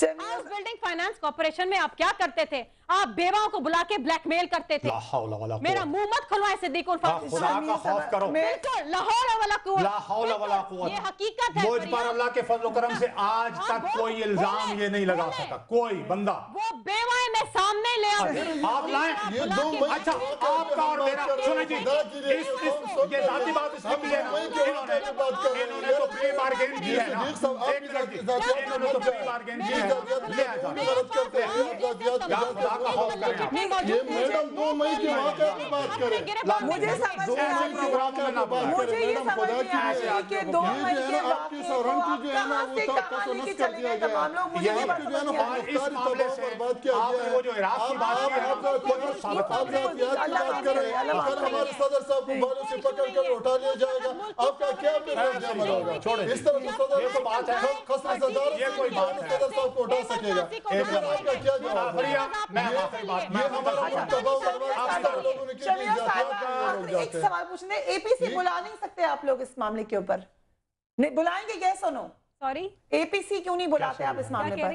House building finance corporation में आप क्या करते थे? आप बेवाओं को बुला के ब्लैकमेल करते थे। मेरा मुंह मत खुलवाएं सिद्दीक उल फारूक। खुदा का खौफ करो। बिल्कुल ला हौला वला कुव्वत। ला हौला वला कुव्वत। ये हकीकत है। मुझ पर अल्लाह के फजल करम से आज तक कोई इल्जाम ये नहीं लगा सका कोई बंदा। वो बेवाएं मैं सामने ले आऊंगी। आप लाएं। अच्छा आपका और मेरा सुनिए जी ये जाती बात इसमें भी है ना इन्होंने तो प्री बार्गेन की है ना इन्होंने तो प्री बार्गेन की है ले आ जाओ ये मैडम 2 मई के वाक़े की बात करें मुझे समझ नहीं आ रही मुझे ये समझ नहीं आ रही कि 2 मई के आपकी सॉवरेंटी जो है ना वो तसनस कर दिया गया तमाम लोग मुझे ये बात इस मामले से आपने वो जो इराक की बात की है वो तो साबित आप बात करें अगर हमारे सदर साहब को बालों से पकड़ कर उठा लिया जाएगा आपका क्या अमल होगा इस तरह से सदर ये तो बात है खसरा सदार ये कोई बात है सदर साहब को उठा सकेगा आपका क्या जवाब है ये हमारा एक सवाल पूछने एपीसी बुला नहीं सकते आप लोग इस मामले के ऊपर बुलाएंगे क्या सुनो सॉरी एपीसी क्यों नहीं बुलाते आप इस मामले पर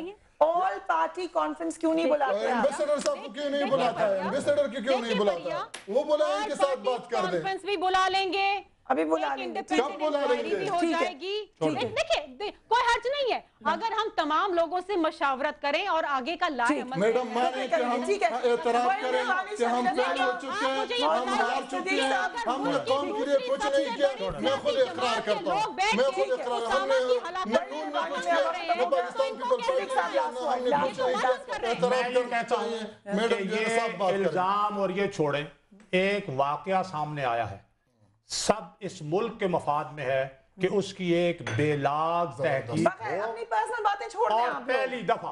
ऑल पार्टी कॉन्फ्रेंस क्यों नहीं बुलाते एम्बेसडर साहब को क्यों नहीं बुलाता है एम्बेसडर को क्यों नहीं बुलाता वो बोला इनके साथ बात कर दे कॉन्फ्रेंस भी बुला लेंगे अभी बुला लेंगे कब बुला लेंगे भी हो जाएगी देखिए कोई हर्ज नहीं है अगर हम तमाम लोगों से मशावरत करें और आगे का लाए अमल मैडम माने कि हम एतराफ करें कि हम फेल हो चुके हैं हम हार चुके हैं हमने कौम के लिए कुछ नहीं किया मैं खुद इकरार करता हूँ मैं खुद इकरार हमने नून में कुछ किया न पाकिस्तान पीपल पार्टी हमने कुछ नहीं किया एतराफ करना चाहिए मैडम ये सब बात इल्जाम और ये छोड़ें एक वाकया सामने आया है सब इस मुल्क के मफाद में है कि उसकी एक बेलाग तहकीक अपनी पर्सनल बातें छोड़ दें और पहली दफा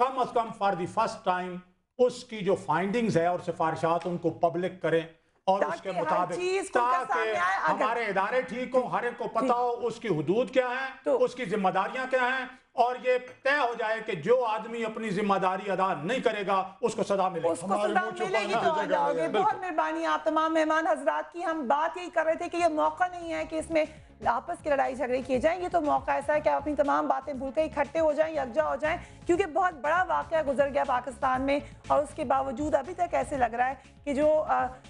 कम अज कम फॉर द फर्स्ट टाइम उसकी जो फाइंडिंग्स है और सिफारिशात उनको पब्लिक करें और उसके मुताबिक ताकि हमारे इदारे ठीक हो हर एक को पता हो उसकी हुदूद क्या है उसकी जिम्मेदारियां क्या हैं और ये तय हो जाए कि जो आदमी अपनी जिम्मेदारी अदा नहीं करेगा उसको सजा मिलेगी उसको सजा मिलेगी तो आ जाओगे बहुत मेहरबानी आप तमाम मेहमान हजरात की हम बात यही कर रहे थे कि ये मौका नहीं है कि इसमें आपस की लड़ाई झगड़े किए जाएं ये तो मौका ऐसा है कि आप अपनी तमाम बातें भूल कर इकट्ठे हो जाएं यकजा हो जाएं क्योंकि बहुत बड़ा वाकया गुजर गया पाकिस्तान में और उसके बावजूद अभी तक ऐसे लग रहा है कि जो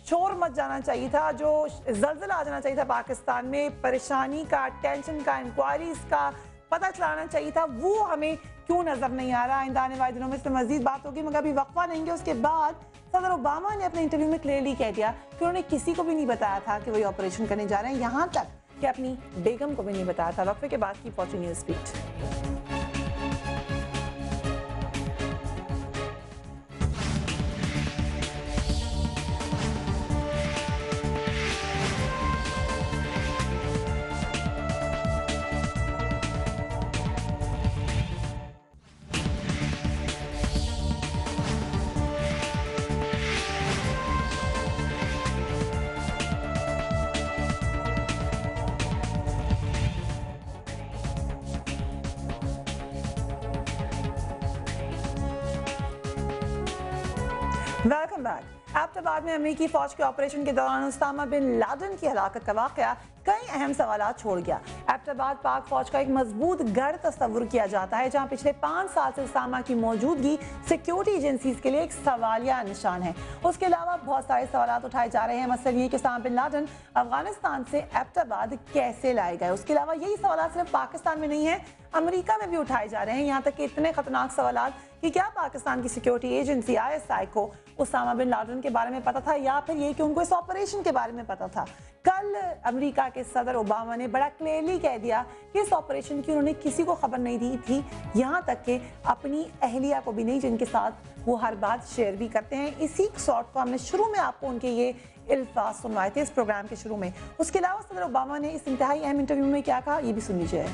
शोर मच जाना चाहिए था जो जल्जला आ जाना चाहिए था पाकिस्तान में परेशानी का टेंशन का इंक्वायरीज का पता चलाना चाहिए था वो हमें क्यों नजर नहीं आ रहा आने वाले दिनों में इसमें मजीद बात होगी मगर अभी वक्फा देंगे उसके बाद सदर ओबामा ने अपने इंटरव्यू में क्लियरली कह दिया कि उन्होंने किसी को भी नहीं बताया था कि वो ये ऑपरेशन करने जा रहे हैं यहाँ तक कि अपनी बेगम को भी नहीं बताया था वक्फे के बाद की पहुंची news feed welcome back Abbottabad में अमेरिकी फौज के ऑपरेशन के दौरान उसामा बिन लादेन की हलाकत का वाकया कई अहम सवालात छोड़ गया एबटाबाद पाक फौज का एक मजबूत गढ़ तस्वुर किया जाता है जहां पिछले 5 साल से उसामा की मौजूदगी सिक्योरिटी एजेंसीज के लिए एक सवालिया निशान है उसके अलावा बहुत सारे सवालात उठाए जा रहे हैं मसलन ये कि उसामा बिन लादेन अफगानिस्तान से एबटाबाद कैसे लाए गए उसके अलावा यही सवालात सिर्फ पाकिस्तान में नहीं है अमेरिका में भी उठाए जा रहे हैं यहाँ तक कि इतने खतरनाक सवालात कि क्या पाकिस्तान की सिक्योरिटी एजेंसी ISI को उसामा बिन लादेन के बारे में पता था या फिर ये कि उनको इस ऑपरेशन के बारे में पता था कल अमेरिका के सदर ओबामा ने बड़ा क्लियरली कह दिया कि इस ऑपरेशन की उन्होंने किसी को खबर नहीं दी थी यहाँ तक कि अपनी अहलिया को भी नहीं जिनके साथ वो हर बात शेयर भी करते हैं इसी शॉर्ट को हमने शुरू में आपको उनके ये अल्फाज सुनवाए थे इस प्रोग्राम के शुरू में उसके अलावा सदर ओबामा ने इस इंतहाई अहम इंटरव्यू में क्या कहा ये भी सुन लीजिए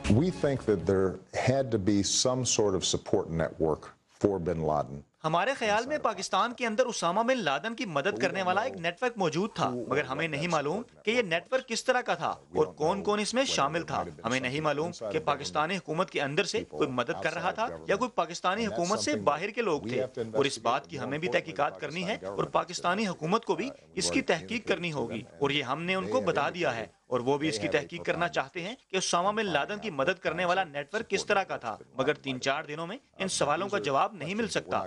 We think that there had to be some sort of support network for bin Laden. हमारे ख्याल में पाकिस्तान के अंदर उसामा बिन लादेन की मदद करने वाला एक नेटवर्क मौजूद था मगर हमें नहीं मालूम कि ये नेटवर्क किस तरह का था और कौन कौन इसमें शामिल था हमें नहीं मालूम कि पाकिस्तानी हुकूमत के अंदर से कोई मदद कर रहा था या कोई पाकिस्तानी हुकूमत से बाहर के लोग थे और इस बात की हमें भी तहकीकात करनी है और पाकिस्तानी हुकूमत को भी इसकी तहकीक करनी होगी और ये हमने उनको बता दिया है اور وہ بھی اس کی تحقیق کرنا چاہتے ہیں کہ اسامہ بن لادن کی مدد کرنے والا نیٹ ورک کس طرح کا تھا، مگر 3-4 دنوں میں ان سوالوں کا جواب نہیں مل سکتا۔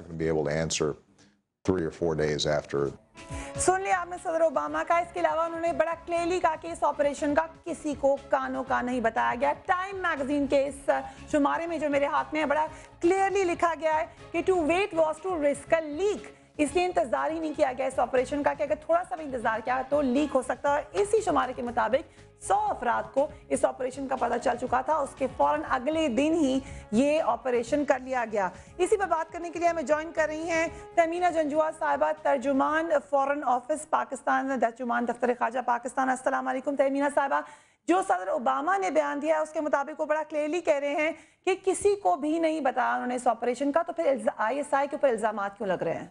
سن لیا آپ نے صدر اوباما کا، اس کے علاوہ انہوں نے بڑا کلیئرلی کہا کہ اس آپریشن کا کسی کو کانوں کا نہیں بتایا گیا۔ ٹائم میگزین کے اس شمارے میں جو میرے ہاتھ میں ہے بڑا کلیئرلی لکھا گیا ہے کہ to wait was to risk a leak, اس لیے انتظار ہی نہیں کیا گیا اس آپریشن کا کہ اگر تھوڑا سا بھی انتظار کیا تو لیک ہو سکتا ہے۔ اسی شمارے کے مطابق 100 افراد کو اس آپریشن کا پتہ چل چکا تھا، اس کے فوراً اگلے دن ہی یہ آپریشن کر لیا گیا۔ اسی پر بات کرنے کے لیے ہمیں جوائن کر رہی ہیں تہمینہ جنجوعہ صاحبہ، ترجمان فورن آفس پاکستان، ترجمان دفتر خارجہ پاکستان۔ السلام علیکم تہمینہ صاحبہ، جو صدر اوباما نے بیان دیا ہے اس کے مطابق وہ بڑا کلیئرلی کہہ رہے ہیں کہ کسی کو بھی نہیں بتایا انہوں نے اس آپریشن کا، تو پھر ISI کے اوپر الزامات کیوں لگ رہے ہیں؟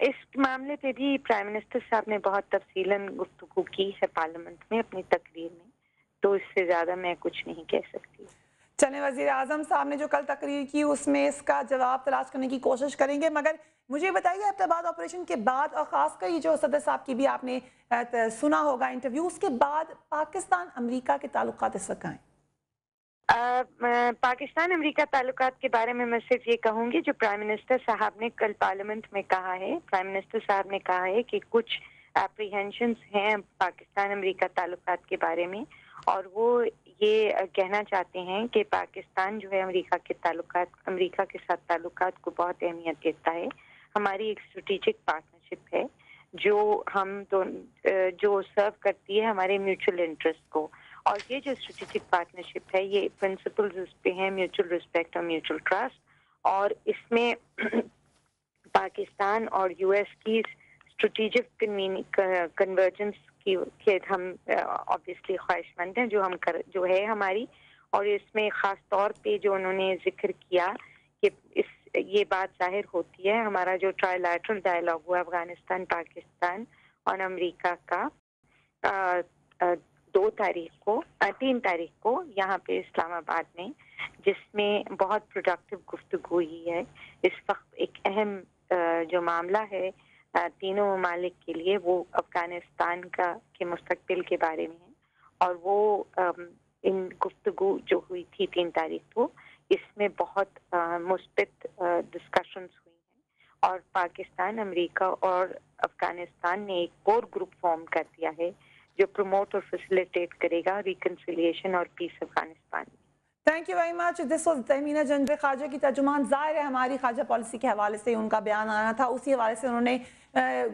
اس معاملے پہ بھی پرائم منسٹر صاحب نے بہت تفصیلاً گفتگو کی ہے پارلیمنٹ میں اپنی تقریر میں، تو اس سے زیادہ میں کچھ نہیں کہہ سکتی۔ چلیں، وزیر اعظم صاحب نے جو کل تقریر کی اس میں اس کا جواب تلاش کرنے کی کوشش کریں گے، مگر مجھے بتائیے ایبٹ آباد آپریشن کے بعد، اور خاص کر یہ جو صدر صاحب کی بھی آپ نے سنا ہوگا انٹرویو، اس کے بعد پاکستان امریکہ کے تعلقات اس وقت ہیں؟ پاکستان امریکہ تعلقات کے بارے میں میں صرف یہ کہوں گی جو پرائم منسٹر صاحب نے کل پارلیمنٹ میں کہا ہے۔ پرائم منسٹر صاحب نے کہا ہے کہ کچھ اپریہنشنز ہیں پاکستان امریکہ تعلقات کے بارے میں، اور وہ یہ کہنا چاہتے ہیں کہ پاکستان جو ہے امریکہ کے ساتھ تعلقات کو بہت اہمیت دیتا ہے۔ ہماری ایک اسٹریٹجک پارٹنرشپ ہے جو سرو کرتی ہے ہمارے میوچل انٹرسٹ کو، اور یہ جو اسٹریٹجک پارٹنرشپ ہے یہ پرنسپلز اس پہ ہیں میوچل رسپیکٹ اور میوچل ٹرسٹ، اور اس میں پاکستان اور US کی اسٹریٹجک کنورجنس کی ہم obviously خواہش مند ہیں جو ہے ہماری، اور اس میں خاص طور پہ جو انہوں نے ذکر کیا کہ یہ بات ظاہر ہوتی ہے ہمارا جو ٹرائیلیٹرل ڈائلاگ ہوا افغانستان پاکستان اور امریکہ کا 3 تاریخ کو یہاں پہ اسلام آباد میں، جس میں بہت پروڈکٹیو گفتگو ہوئی ہے۔ اس وقت ایک اہم جو معاملہ ہے تینوں ممالک کے لیے وہ افغانستان کے مستقبل کے بارے میں ہے، اور وہ ان گفتگو جو ہوئی تھی 3 تاریخ کو، اس میں بہت مثبت ڈسکشنز ہوئی ہیں، اور پاکستان امریکہ اور افغانستان نے ایک کور گروپ فارم کر دیا ہے جو پروموٹ اور فیسیلیٹیٹ کرے گا ریکنسیلیشن اور پیس افغانستان میں۔ Thank you very much. This was Tahmina Janjua خارجہ کی ترجمان۔ ظاہر ہے ہماری خارجہ پالیسی کے حوالے سے ان کا بیان آنا تھا، اسی حوالے سے انہوں نے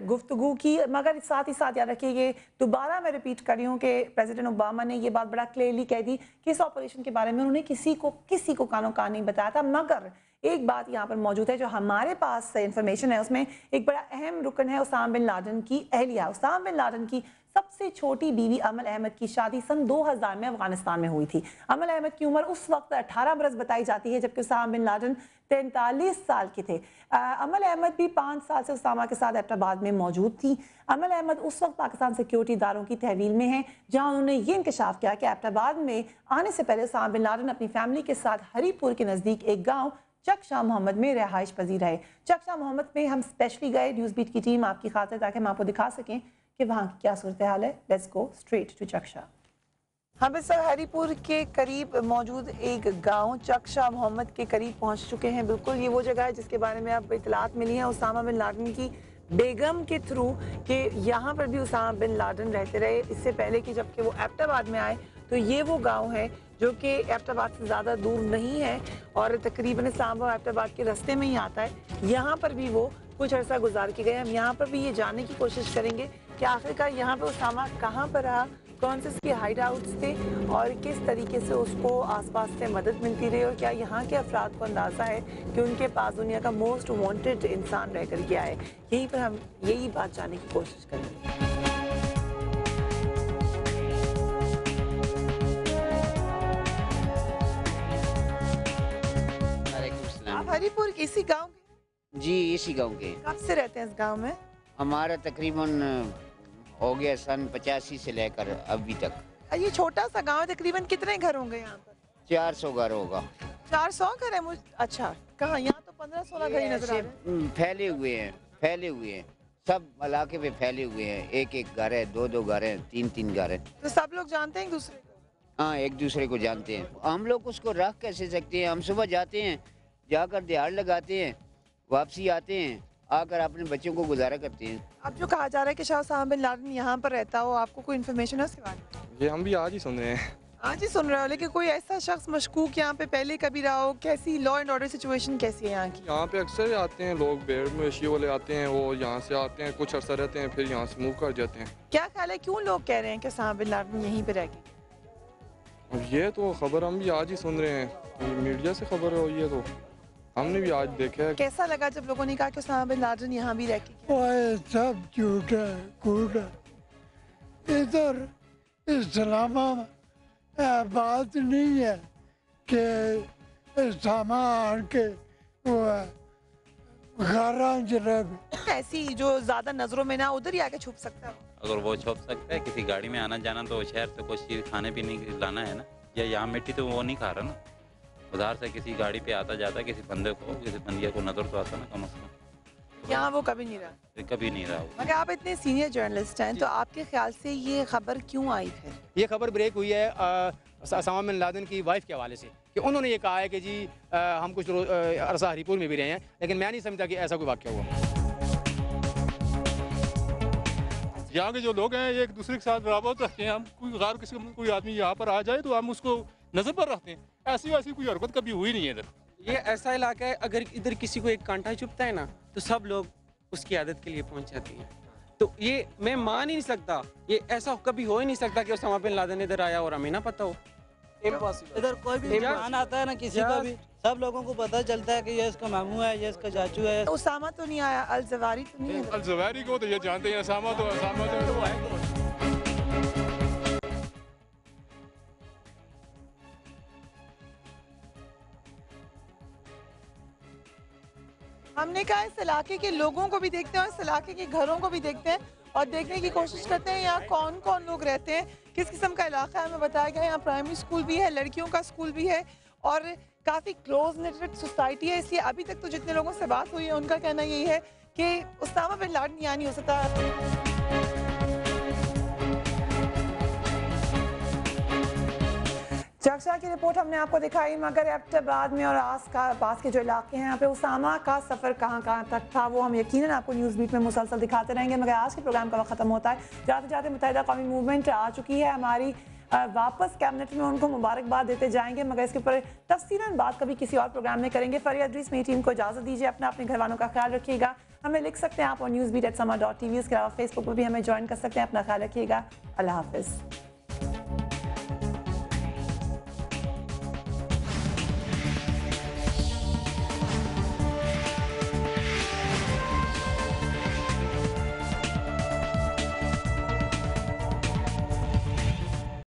گفتگو کی، مگر ساتھ ہی ساتھ یاد رکھیے یہ دوبارہ میں ریپیٹ کر رہی ہوں کہ پریزیڈنٹ اوباما نے یہ بات بڑا کلیئرلی کہہ دی کہ اس آپریشن کے بارے میں انہوں نے کسی کو کانوں کان نہیں بتایا تھا، مگر ایک بات یہاں پر موجود ہے جو ہمارے پاس انفارمیشن ہے، اس میں ایک بڑا اہم رکن ہے اسامہ بن لادن کی اہلیہ۔ اسامہ بن لادن کی سب سے چھوٹی بیوی امل احمد کی شادی سن 2000 میں افغانستان میں ہوئی تھی۔ امل احمد کی عمر اس وقت 18 برس بتائی جاتی ہے، جبکہ اسامہ بن لادن 43 سال کے تھے۔ امل احمد بھی 5 سال سے اسامہ کے ساتھ ایبٹ آباد میں موجود تھی۔ امل احمد اس وقت پاکستان سیکیورٹی اداروں کی تحویل میں ہیں، جہاں انہوں نے یہ انکشاف کیا کہ ایبٹ آباد میں آنے سے پہلے اسامہ بن لادن اپنی فیملی کے ساتھ ہری پور کے نزدیک ایک گاؤں چک شاہ محمد میں رہائش پذیر رہے۔ چک شاہ محمد میں ہم اسپیشلی گئے نیوز بیٹ کی ٹیم آپ کی خاطر، تاکہ ہم آپ کو دکھا سکیں کہ وہاں کی کیا صورتحال ہے۔ لیٹس گو اسٹریٹ ٹو چک شاہ۔ ہم اس وقت ہری پور کے قریب موجود ایک گاؤں چک شاہ محمد کے قریب پہنچ چکے ہیں۔ بالکل یہ وہ جگہ ہے جس کے بارے میں اب اطلاعات ملی ہیں اسامہ بن لادن کی بیگم کے تھرو کہ یہاں پر بھی اسامہ بن لادن رہتے رہے اس سے پہلے کہ جب کہ وہ ایبٹ آباد میں آئے، تو یہ وہ گاؤں ہے جو کہ ایبٹ آباد سے زیادہ دور نہیں ہے اور تقریباً اسلام آباد ایبٹ آباد کے رستے میں ہی آتا ہے۔ یہاں پر بھی وہ کچھ عرصہ گزار کے گئے۔ ہم یہاں پر بھی یہ جاننے کی کوشش کریں گے کہ آخرکار یہاں پہ اسامہ کہاں پر رہا، کون سے اس کے ہائیڈ آؤٹس تھے، اور کس طریقے سے اس کو آس پاس سے مدد ملتی رہی، اور کیا یہاں کے افراد کو اندازہ ہے کہ ان کے پاس دنیا کا موسٹ وانٹڈ انسان رہ کر گیا ہے۔ یہیں پر ہم یہی بات جاننے کی کوشش کریں گے۔ آپ ہری پور اسی گاؤں کے؟ جی اسی گاؤں کے۔ کب سے رہتے ہیں اس گاؤں میں؟ ہمارا تقریباً ہو گیا سن 85 سے لے کر ابھی تک۔ یہ چھوٹا سا گاؤں ہے، تقریباً کتنے گھر ہوں گے یہاں پر؟ 400 گھر ہوگا۔ 400 گھر ہے؟ اچھا، کہاں؟ یہاں تو 15-16 گھر ہی نظر آ رہے ہیں۔ پھیلے ہوئے ہیں सब इलाके पे फैले हुए हैं, एक एक घर है, दो दो घर हैं, तीन तीन घर हैं। तो सब लोग जानते हैं एक दूसरे को? हाँ, एक दूसरे को जानते हैं। हम लोग उसको रख कैसे सकते हैं? हम सुबह जाते हैं, जाकर दिहाड़ लगाते हैं, वापसी आते हैं, आकर अपने बच्चों को गुजारा करते हैं। अब जो कहा जा रहा है कि शाह ओसामा बिन लादेन यहाँ पर रहता हो, आपको कोई इन्फॉर्मेशन है उसके बारे में? ये हम भी आज ही सुन रहे हैं। आज ही सुन रहे हो, लेकिन कोई ऐसा शख्स मशकूक यहाँ पे पहले कभी रहा हो? कैसी लॉ एंड ऑर्डर सिचुएशन कैसी है यहाँ की? यहाँ पे अक्सर आते हैं लोग, भेड़ मवेशी वाले आते हैं, वो यहाँ से आते हैं, कुछ अर्सा रहते हैं, फिर यहाँ से मूव कर जाते हैं। क्या ख्याल है क्यों लोग कह रहे हैं कि ओसामा बिन लादेन यहीं पे रह गए? अब ये तो खबर हम भी आज ही सुन रहे हैं, मीडिया से खबर हुई है, तो हमने भी आज देखा है। कैसा लगा जब लोगों ने कहा कि ओसामा बिन लादेन यहाँ भी रह के? सब झूठ है, कूड़ है। इधर इस्लामाबाद बात नहीं है कि सामान के ऐसी जो ज्यादा नजरों में ना उधर ही आके छुप सकता है। अगर वो छुप सकता है, किसी गाड़ी में आना जाना तो शहर से कुछ चीज़ खाने पीने की लाना है ना, या यहाँ मिट्टी तो वो नहीं खा रहा ना, उधर से किसी गाड़ी पे आता जाता, किसी बंदे को, किसी बंदिया को नजर तो आता ना कम से कम। यहाँ वो कभी नहीं रहा, कभी नहीं रहा। मगर आप इतने सीनियर जर्नलिस्ट हैं, तो आपके ख्याल से ये खबर क्यों आई फिर? ये खबर ब्रेक हुई है ओसामा बिन लादेन की वाइफ के हवाले से, कि उन्होंने ये कहा है कि जी हम कुछ अरसा हरीपुर में भी रहे हैं, लेकिन मैं नहीं समझता कि ऐसा कोई वाक़या हुआ। यहाँ के जो लोग हैं ये एक दूसरे के साथ बराबर रखते हैं। हम कोई गैर किसी कोई आदमी यहाँ पर आ जाए तो हम उसको नज़र पर रखते हैं। ऐसी वैसी कोई हरकत कभी हुई नहीं है इधर। ये ऐसा इलाका है, अगर इधर किसी को एक कांटा चुभता है ना, तो सब लोग उसकी आदत के लिए पहुँच जाती हैं। तो ये मैं मान ही नहीं सकता, ये ऐसा कभी हो ही नहीं सकता कि ओसामा बिन लादेन इधर आया और हमें ना पता हो। इधर कोई भी मेहमान आता है ना, किसी का भी, सब लोगों को पता चलता है कि ये इसका मामू है, ये इसका चाचू है। ओसामा तो नहीं आया, अल-जवारी तो नहीं है। अल-जवारी को तो ये जानते हैं, ओसामा तो है। हमने कहा इस इलाके के लोगों को भी देखते हैं और इस इलाके के घरों को भी देखते हैं और देखने की कोशिश करते हैं यहाँ कौन कौन लोग रहते हैं, किस किस्म का इलाका है। हमें बताया गया यहाँ प्राइमरी स्कूल भी है, लड़कियों का स्कूल भी है और काफ़ी क्लोज नेटेड सोसाइटी है। इसलिए अभी तक तो जितने लोगों से बात हुई है उनका कहना यही है कि ओसामा बिन लादेन यहाँ नहीं हो सकता। चर्चा की रिपोर्ट हमने आपको दिखाई, मगर एबटाबाद में और पास के जो इलाके हैं यहाँ पे ओसामा का सफ़र कहाँ तक था वो हम यकीनन आपको न्यूज़ बीट में मुसलसल दिखाते रहेंगे। मगर आज के प्रोग्राम का वक्त ख़त्म होता है, जाते जाते मुत्तहिदा कौमी मूवमेंट आ चुकी है हमारी, वापस कैबिनेट में उनको मुबारकबाद देते जाएंगे, मगर इसके ऊपर तफसीलन बात कभी किसी और प्रोग्राम में करेंगे। फरिया इदरीस मेरी टीम को इजाज़त दीजिए, अपने घर वालों का ख्याल रखिएगा। हमें लिख सकते हैं आप और newsbeat@sama.tv, इसके अलावा फेसबुक पर भी हमें ज्वाइन कर सकते हैं। अपना ख्याल रखिएगा, अल्लाह हाफिज़।